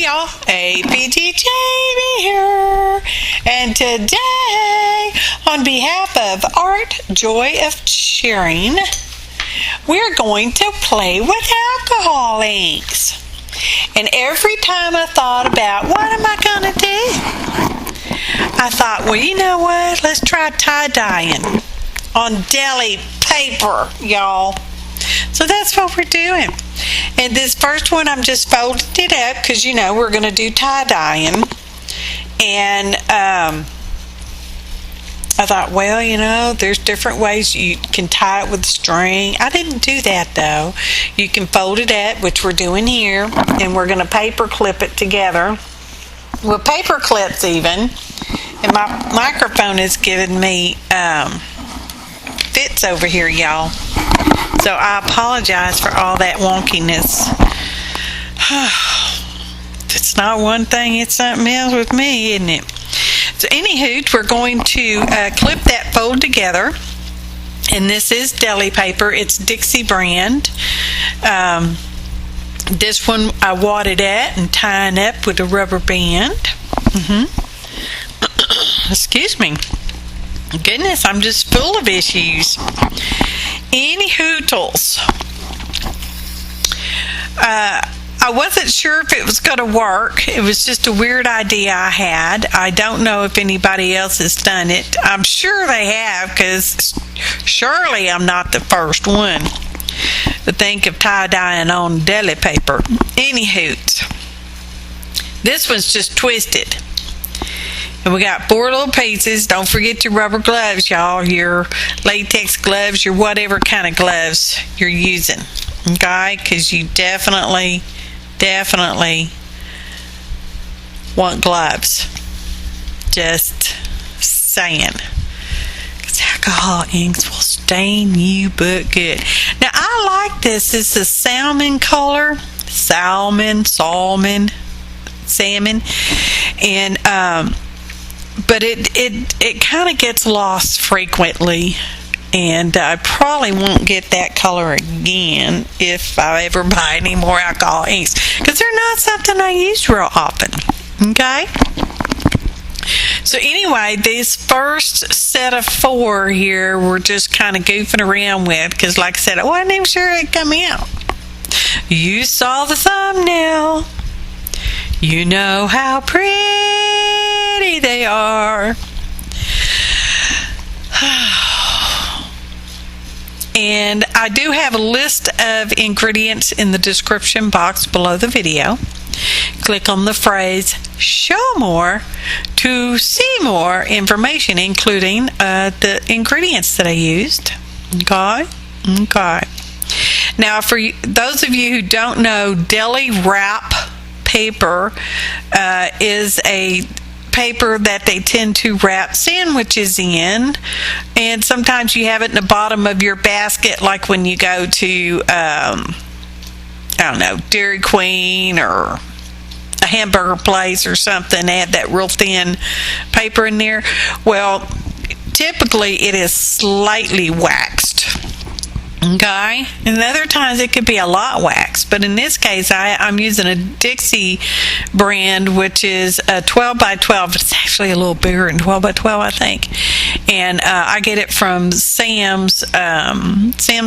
y'all, APG Jamie here, and today, on behalf of Art Joy of Sharing, we're going to play with alcohol inks. And every time I thought about what am I going to do, I thought, well, you know what, let's try tie-dyeing on Deli Paper, y'all. So that's what we're doing. And this first one, I'm just folding it up because, you know, we're going to do tie-dyeing. And I thought, well, you know, there's different ways you can tie it with string. I didn't do that, though. You can fold it up, which we're doing here, and we're going to paper clip it together with paper clips even. And my microphone is giving me fits over here, y'all. So I apologize for all that wonkiness. It's not one thing, it's something else with me, isn't it? So anywho, we're going to clip that fold together. And this is Deli Paper. It's Dixie brand. This one I wadded at and tying up with a rubber band. Excuse me. Goodness, I'm just full of issues. Any hootles. I wasn't sure if it was going to work. It was just a weird idea I had. I don't know if anybody else has done it. I'm sure they have, because surely I'm not the first one to think of tie-dyeing on Deli Paper. Anywho, this one's just twisted. And we got 4 little pieces. Don't forget your rubber gloves, y'all. Your latex gloves, your whatever kind of gloves you're using. Okay? Because you definitely want gloves. Just saying. Because alcohol inks will stain you but good. Now, I like this. It's a salmon color. Salmon. And, but it kind of gets lost frequently, and I probably won't get that color again if I ever buy any more alcohol inks, because they're not something I use real often. Okay? So anyway, this first set of 4 here we're just kind of goofing around with, because like I said, I wasn't even sure it'd come out. You saw the thumbnail. You know how pretty they are. And I do have a list of ingredients in the description box below the video. Click on the phrase "Show More" to see more information, including the ingredients that I used. Okay? Now, for those of you who don't know, Deli Wrap Paper is a paper that they tend to wrap sandwiches in, and sometimes you have it in the bottom of your basket, like when you go to I don't know, Dairy Queen or a hamburger place or something. They have that real thin paper in there. Well, typically it is slightly waxed. Okay, and other times it could be a lot waxed, but in this case I'm using a Dixie brand, which is a 12 by 12. It's actually a little bigger than 12 by 12, I think. And I get it from Sam's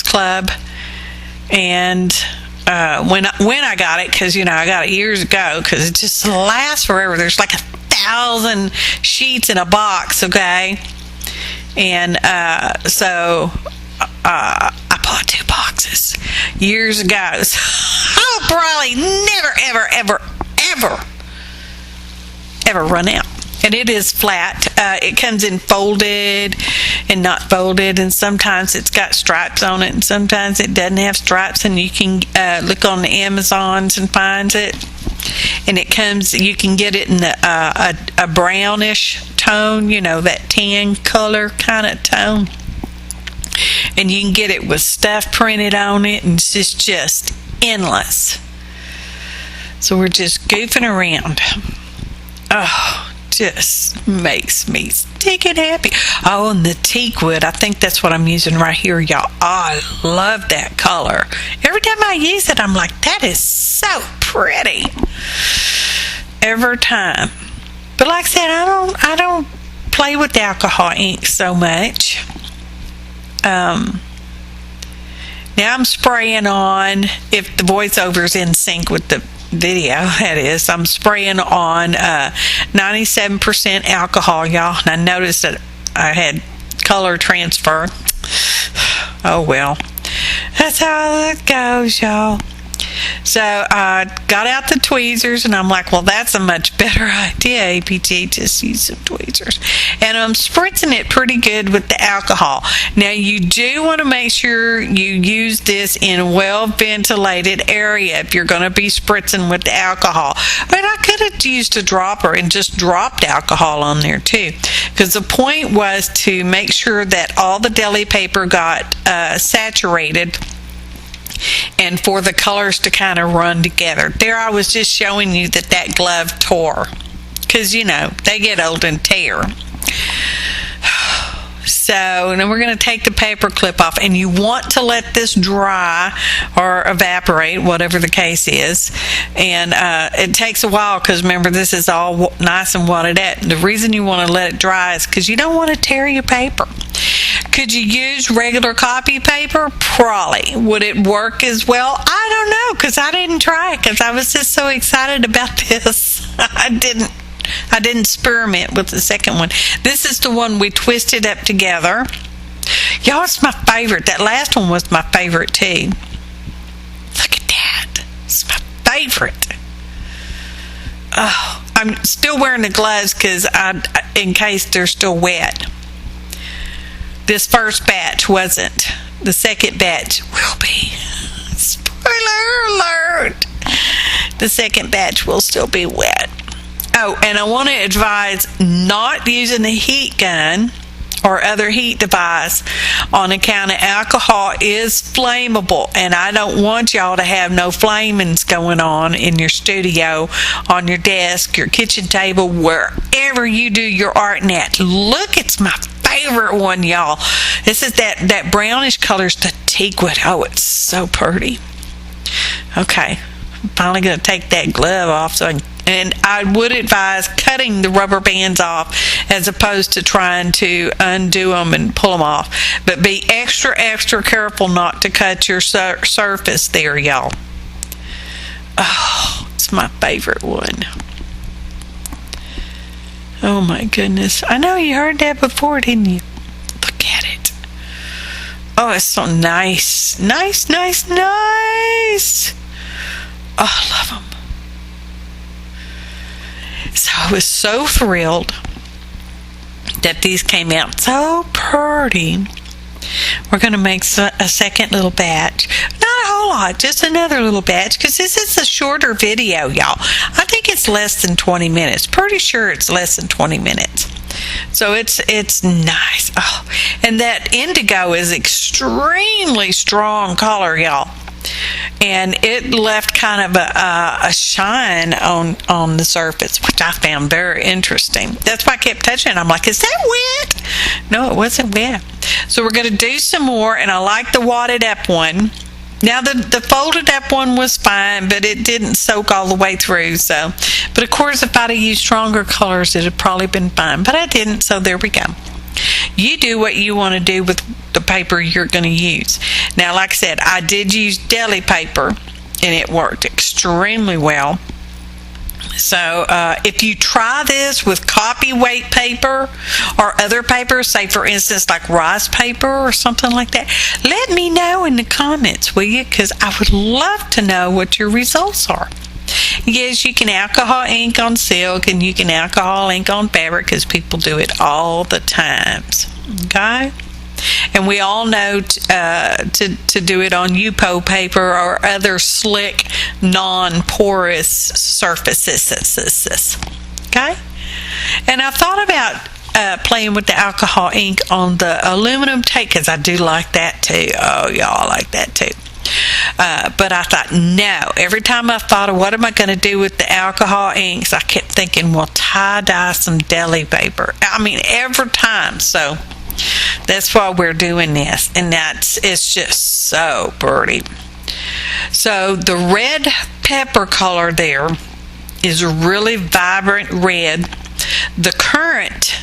Club. And when I got it, because you know I got it years ago, because it just lasts forever. There's like 1,000 sheets in a box. Okay, and so. I bought 2 boxes years ago, so I'll probably never run out. And it is flat. It comes in folded and not folded, and sometimes it's got stripes on it, and sometimes it doesn't have stripes, and you can look on the Amazons and find it. And it comes, you can get it in a brownish tone, you know, that tan color kind of tone. And you can get it with stuff printed on it, and it's just endless. So we're just goofing around. Oh, just makes me stinking happy. Oh, and the teakwood, I think that's what I'm using right here, y'all. Oh, I love that color. Every time I use it, I'm like, that is so pretty. every time. But like I said, I don't play with the alcohol ink so much. Now I'm spraying on, if the voiceover's in sync with the video, that is, I'm spraying on 97% alcohol, y'all. And I noticed that I had color transfer. Oh well, that's how it goes, y'all. So I got out the tweezers, and I'm like, well, that's a much better idea, APG, just use some tweezers. And I'm spritzing it pretty good with the alcohol. Now, you do want to make sure you use this in a well-ventilated area if you're going to be spritzing with the alcohol. But I could have used a dropper and just dropped alcohol on there, too. Because the point was to make sure that all the deli paper got saturated, and for the colors to kind of run together. There I was just showing you that glove tore, because you know they get old and tear. So now we're going to take the paper clip off, and you want to let this dry or evaporate, whatever the case is. And it takes a while, because remember, this is all nice and wadded out. The reason you want to let it dry is because you don't want to tear your paper. Could you use regular copy paper? Probably. Would it work as well? I don't know, because I didn't try it, because I was just so excited about this. I didn't experiment with the second one. This is the one we twisted up together. Y'all, it's my favorite. That last one was my favorite too. Look at that. It's my favorite. Oh, I'm still wearing the gloves because in case they're still wet. This first batch wasn't. The second batch will be. Spoiler alert. The second batch will still be wet. Oh, and I want to advise not using a heat gun or other heat device on account of alcohol is flammable, and I don't want y'all to have no flamings going on in your studio, on your desk, your kitchen table, wherever you do your art net. Look, it's my favorite one, y'all. This is that brownish color's the teakwood. Oh, it's so pretty. Okay, I'm finally going to take that glove off and I would advise cutting the rubber bands off as opposed to trying to undo them and pull them off. But be extra, extra careful not to cut your surface there, y'all. Oh, it's my favorite one. Oh my goodness. I know you heard that before, didn't you? Look at it. Oh, it's so nice. Nice, nice, nice. Oh, I love them. So I was so thrilled that these came out so pretty. We're going to make a second little batch. Not a whole lot, just another little batch, because this is a shorter video, y'all. I think it's less than 20 minutes. Pretty sure it's less than 20 minutes. So it's nice. Oh, and that indigo is extremely strong color, y'all. And it left kind of a shine on the surface, which I found very interesting. That's why I kept touching it. I'm like, is that wet? No, it wasn't wet. So we're going to do some more, and I like the wadded up one. Now the folded up one was fine, but it didn't soak all the way through. So, but of course, if I'd have used stronger colors, it'd have probably been fine. But I didn't, so there we go. You do what you want to do with the paper you're going to use. Now, like I said, I did use Deli Paper, and it worked extremely well. So if you try this with copy weight paper or other papers, say for instance like rice paper or something like that, let me know in the comments, will you? Because I would love to know what your results are. Yes, you can alcohol ink on silk, and you can alcohol ink on fabric, because people do it all the times. Okay? And we all know to do it on UPO paper or other slick, non-porous surfaces. Okay? And I thought about playing with the alcohol ink on the aluminum tape, because I do like that too. Oh, y'all, I like that too. But I thought, no. Every time I thought of what am I going to do with the alcohol inks, I kept thinking, well, tie-dye some deli paper. I mean, every time. So that's why we're doing this, and it's just so pretty. So the red pepper color there, is really vibrant red. The currant,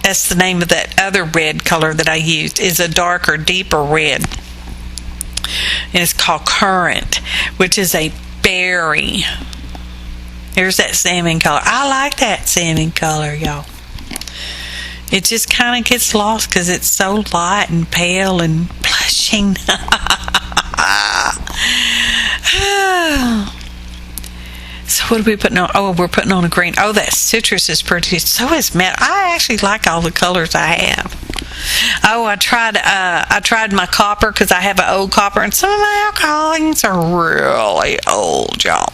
that's the name of that other red color that I used, is a darker, deeper red. And it's called currant, which is a berry. There's that salmon color. I like that salmon color, y'all. It just kind of gets lost because it's so light and pale and blushing. So what are we putting on? Oh, we're putting on a green. Oh, that citrus is pretty. So is matte. I actually like all the colors I have. Oh, I tried my copper because I have an old copper, and some of my alcohols are really old, y'all.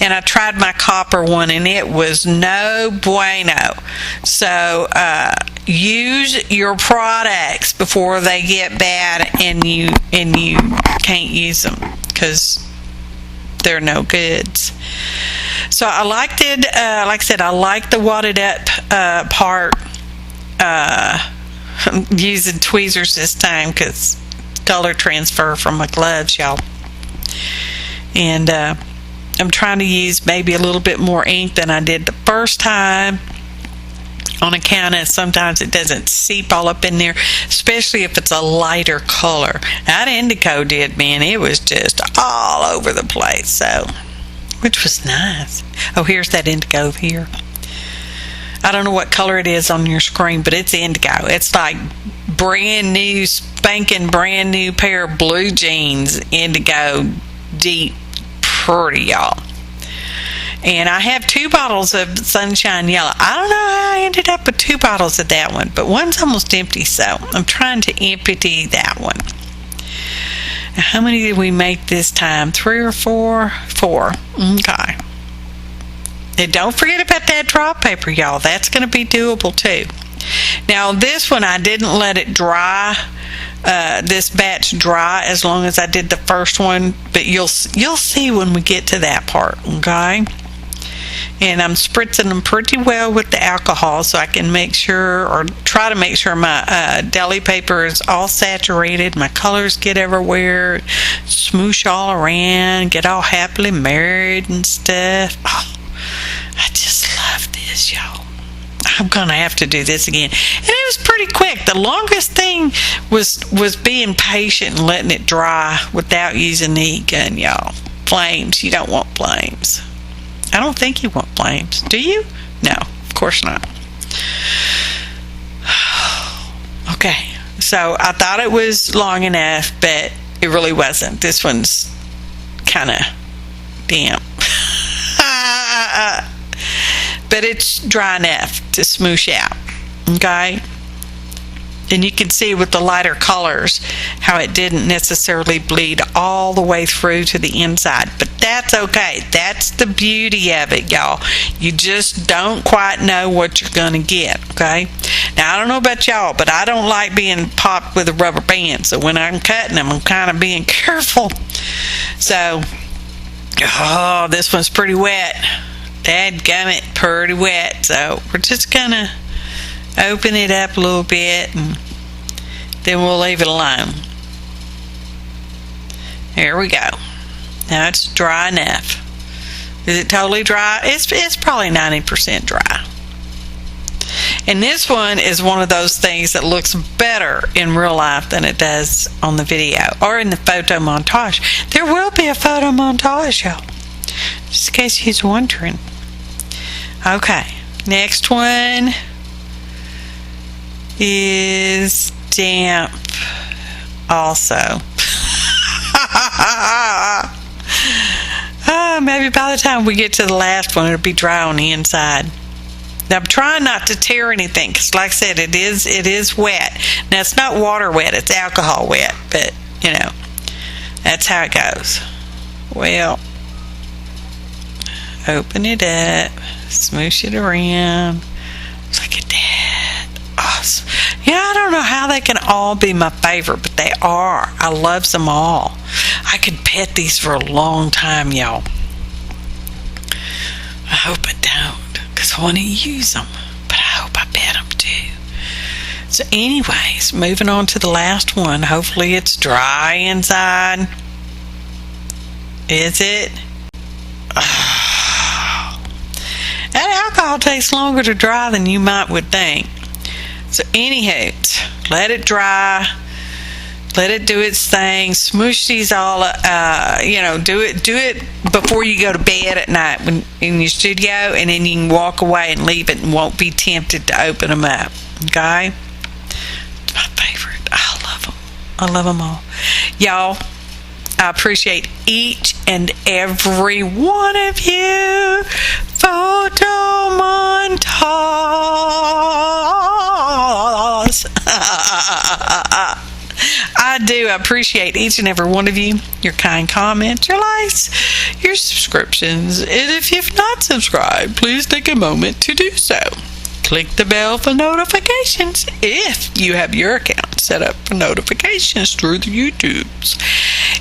And I tried my copper one, and it was no bueno. So use your products before they get bad, and you can't use them because they're no goods. So I liked it. Like I said, I like the wadded up part. I'm using tweezers this time because color transfer from my gloves, y'all. And I'm trying to use maybe a little bit more ink than I did the first time, on account of sometimes it doesn't seep all up in there, especially if it's a lighter color. That indigo did, man. It was just all over the place, so, which was nice. Oh, here's that indigo here. I don't know what color it is on your screen, but it's indigo. It's like brand new, spanking brand new pair of blue jeans, indigo, deep, pretty, y'all. And I have 2 bottles of Sunshine Yellow. I don't know how I ended up with 2 bottles of that one, but one's almost empty, so I'm trying to empty that one. Now, how many did we make this time? 3 or 4? 4. Okay. And don't forget about that drop paper, y'all. That's going to be doable too. Now, this one I didn't let it dry. This batch dry as long as I did the first one, but you'll see when we get to that part, okay? And I'm spritzing them pretty well with the alcohol so I can make sure, or try to make sure my deli paper is all saturated, my colors get everywhere, smoosh all around, get all happily married and stuff. Oh, I just love this, y'all. I'm gonna have to do this again. And it was pretty quick. The longest thing was being patient and letting it dry without using the heat gun, y'all. Flames, you don't want flames. I don't think you want flames. Do you? No, of course not. Okay, so I thought it was long enough, but it really wasn't. This one's kind of damp. But it's dry enough to smoosh out, okay? And you can see with the lighter colors how it didn't necessarily bleed all the way through to the inside, but that's okay. That's the beauty of it, y'all. You just don't quite know what you're gonna get, okay? Now, I don't know about y'all, but I don't like being popped with a rubber band, so when I'm cutting them, I'm kind of being careful. So, oh, this one's pretty wet. Dadgummit, pretty wet. So we're just gonna open it up a little bit and then we'll leave it alone. There we go. Now it's dry enough. Is it totally dry? It's probably 90% dry. And this one is one of those things that looks better in real life than it does on the video or in the photo montage. There will be a photo montage, y'all, just in case you're wondering. Okay, next one is damp also. Maybe by the time we get to the last one, it'll be dry on the inside. Now, I'm trying not to tear anything because, like I said, it is wet. Now, it's not water wet, it's alcohol wet, but, you know, that's how it goes. Well, open it up, smoosh it around. Look at that. Awesome. Yeah, I don't know how they can all be my favorite, but they are. I love them all. I could pet these for a long time, y'all. I hope I don't, because I want to use them, but I hope I pet them too. So anyways, moving on to the last one. Hopefully it's dry inside. Is it? alcohol takes longer to dry than you would think. So anywho, let it dry. Let it do its thing. Smoosh these all, do it before you go to bed at night in your studio, and then you can walk away and leave it and won't be tempted to open them up. Okay? It's my favorite. I love them. I love them all. Y'all, I appreciate each and every one of you. Photo montage. I do appreciate each and every one of you, your kind comments, your likes, your subscriptions, and if you've not subscribed, please take a moment to do so. Click the bell for notifications if you have your account set up for notifications through the YouTubes.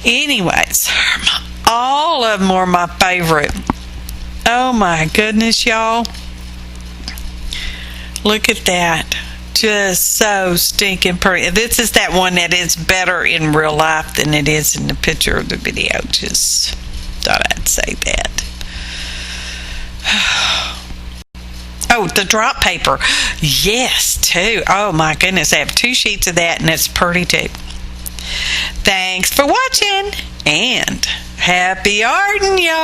Anyways, all of them are my favorite. Oh my goodness, y'all. Look at that. Just so stinking pretty. This is that one that is better in real life than it is in the picture of the video. Just thought I'd say that. Oh, the drop paper. Yes, too. Oh my goodness. I have 2 sheets of that and it's pretty too. Thanks for watching and happy arting, y'all.